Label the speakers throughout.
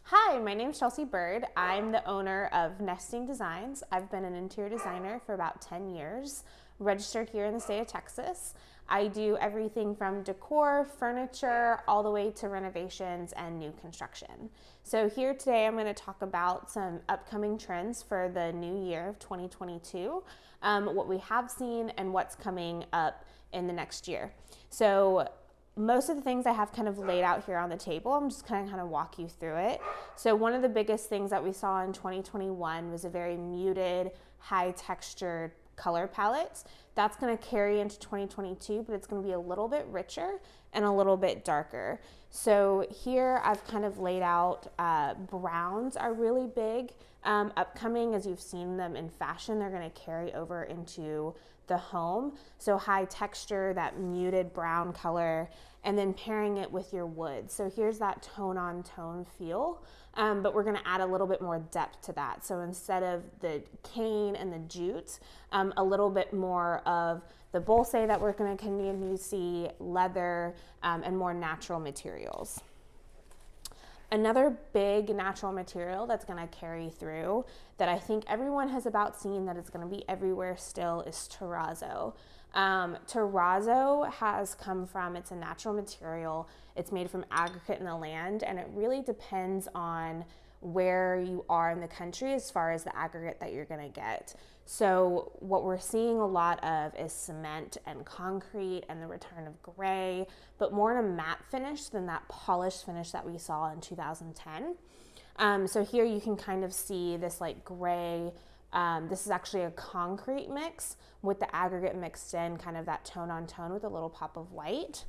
Speaker 1: Hi, my name is Chelsea Byrd. I'm the owner of Nesting Designs. I've been an interior designer for about 10 years, registered here in the state of Texas. I do everything from decor, furniture, all the way to renovations and new construction. So here today I'm going to talk about some upcoming trends for the new year of 2022, what we have seen and what's coming up in the next year. So most of the things I have kind of laid out here on the table. I'm just kind of walk you through it. So one of the biggest things that we saw in 2021 was a very muted, high textured color palette. That's going to carry into 2022, but it's going to be a little bit richer and a little bit darker. So here I've kind of laid out browns are really big upcoming. As you've seen them in fashion, they're going to carry over into the home. So high texture, that muted brown color, and then pairing it with your wood. So here's that tone on tone feel, but we're going to add a little bit more depth to that. So instead of the cane and the jute, a little bit more of the bolse that we're going to continue to see, leather, and more natural materials. Another big natural material that's going to carry through that I think everyone has about seen that it's going to be everywhere still is terrazzo. Terrazzo has come from, it's a natural material. It's made from aggregate in the land, and it really depends on where you are in the country as far as the aggregate that you're going to get. So what we're seeing a lot of is cement and concrete and the return of gray, but more in a matte finish than that polished finish that we saw in 2010. So here you can kind of see this like gray, this is actually a concrete mix with the aggregate mixed in, kind of that tone on tone with a little pop of white.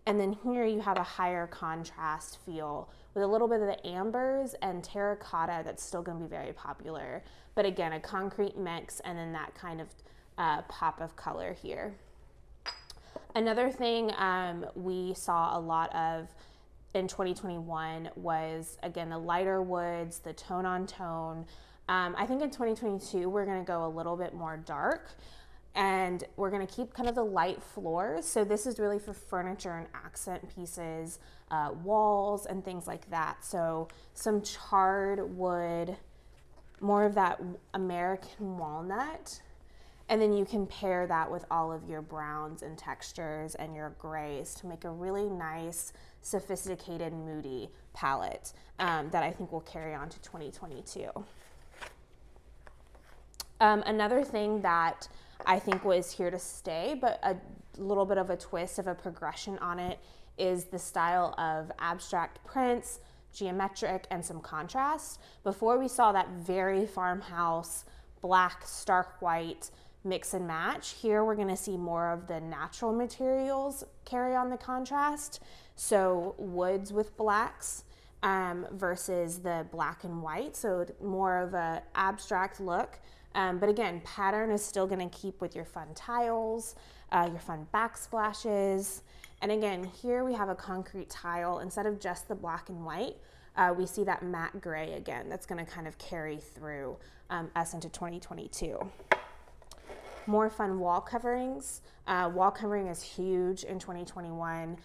Speaker 1: And then here you have a higher contrast feel with a little bit of the ambers and terracotta that's still going to be very popular. But again, a concrete mix and then that kind of pop of color here. Another thing we saw a lot of in 2021 was, again, the lighter woods, the tone on tone. I think in 2022, we're going to go a little bit more dark. And we're going to keep kind of the light floors. So this is really for furniture and accent pieces, walls and things like that. So some charred wood, more of that American walnut. And then you can pair that with all of your browns and textures and your grays to make a really nice, sophisticated, moody palette that I think will carry on to 2022. Another thing that I think was here to stay, but a little bit of a twist of a progression on it, is the style of abstract prints, geometric, and some contrast. Before we saw that very farmhouse, black, stark white, mix and match. Here we're gonna see more of the natural materials carry on the contrast. So woods with blacks versus the black and white. So more of a abstract look. But again, pattern is still going to keep with your fun tiles, your fun backsplashes. And again, here we have a concrete tile. Instead of just the black and white, we see that matte gray again. That's going to kind of carry through us into 2022. More fun wall coverings. Wall covering is huge in 2021.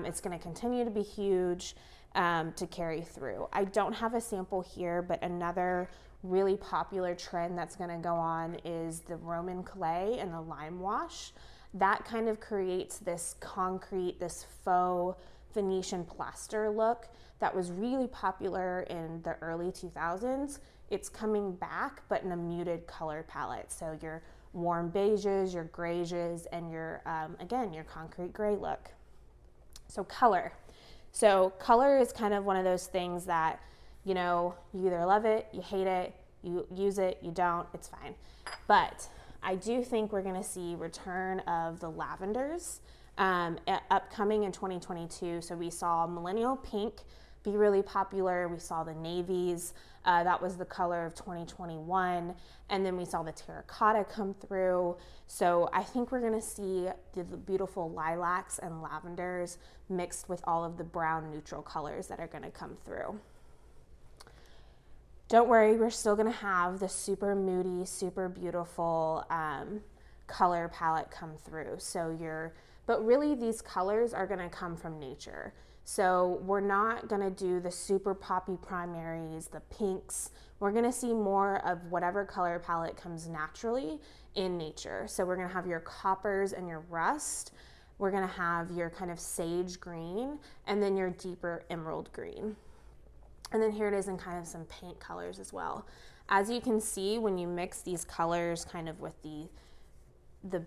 Speaker 1: It's going to continue to be huge to carry through. I don't have a sample here, but another really popular trend that's going to go on is the Roman clay and the lime wash. That kind of creates this concrete, this faux Venetian plaster look that was really popular in the early 2000s. It's coming back, but in a muted color palette. So your warm beiges, your grays, and your, again, your concrete gray look. So color. So color is kind of one of those things that, you know, you either love it, you hate it, you use it, you don't, it's fine. But I do think we're gonna see return of the lavenders upcoming in 2022. So we saw millennial pink be really popular. We saw the navies, that was the color of 2021. And then we saw the terracotta come through. So I think we're gonna see the beautiful lilacs and lavenders mixed with all of the brown neutral colors that are gonna come through. Don't worry, we're still gonna have the super moody, super beautiful color palette come through. So but really these colors are gonna come from nature. So we're not gonna do the super poppy primaries, the pinks. We're gonna see more of whatever color palette comes naturally in nature. So we're gonna have your coppers and your rust. We're gonna have your kind of sage green and then your deeper emerald green. And then here it is in kind of some paint colors as well. As you can see, when you mix these colors kind of with the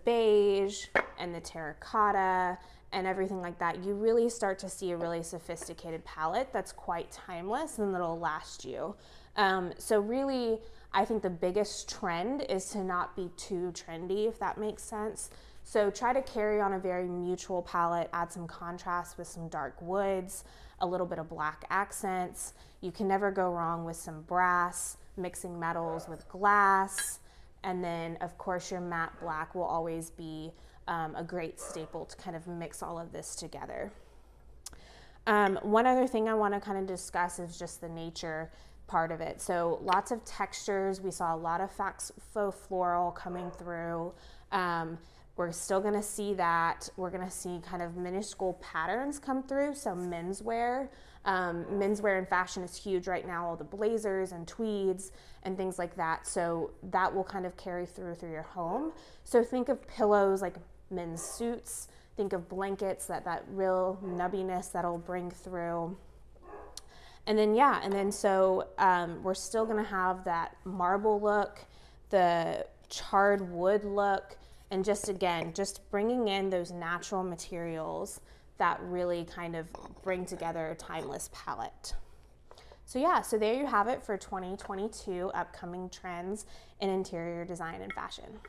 Speaker 1: beige and the terracotta and everything like that, you really start to see a really sophisticated palette that's quite timeless and that'll last you. So really, I think the biggest trend is to not be too trendy, if that makes sense. So try to carry on a very neutral palette, add some contrast with some dark woods, a little bit of black accents. You can never go wrong with some brass, mixing metals with glass. And then of course your matte black will always be a great staple to kind of mix all of this together. One other thing I want to kind of discuss is just the nature part of it. So lots of textures. We saw a lot of faux floral coming through. We're still going to see that. We're going to see kind of minuscule patterns come through. So menswear. Menswear in fashion is huge right now, all the blazers and tweeds and things like that. So that will kind of carry through your home. So think of pillows like men's suits. Think of blankets, that real nubbiness that'll bring through. And then, yeah, and then so we're still gonna have that marble look, the charred wood look, and just again, just bringing in those natural materials that really kind of bring together a timeless palette. So yeah, so there you have it for 2022 upcoming trends in interior design and fashion.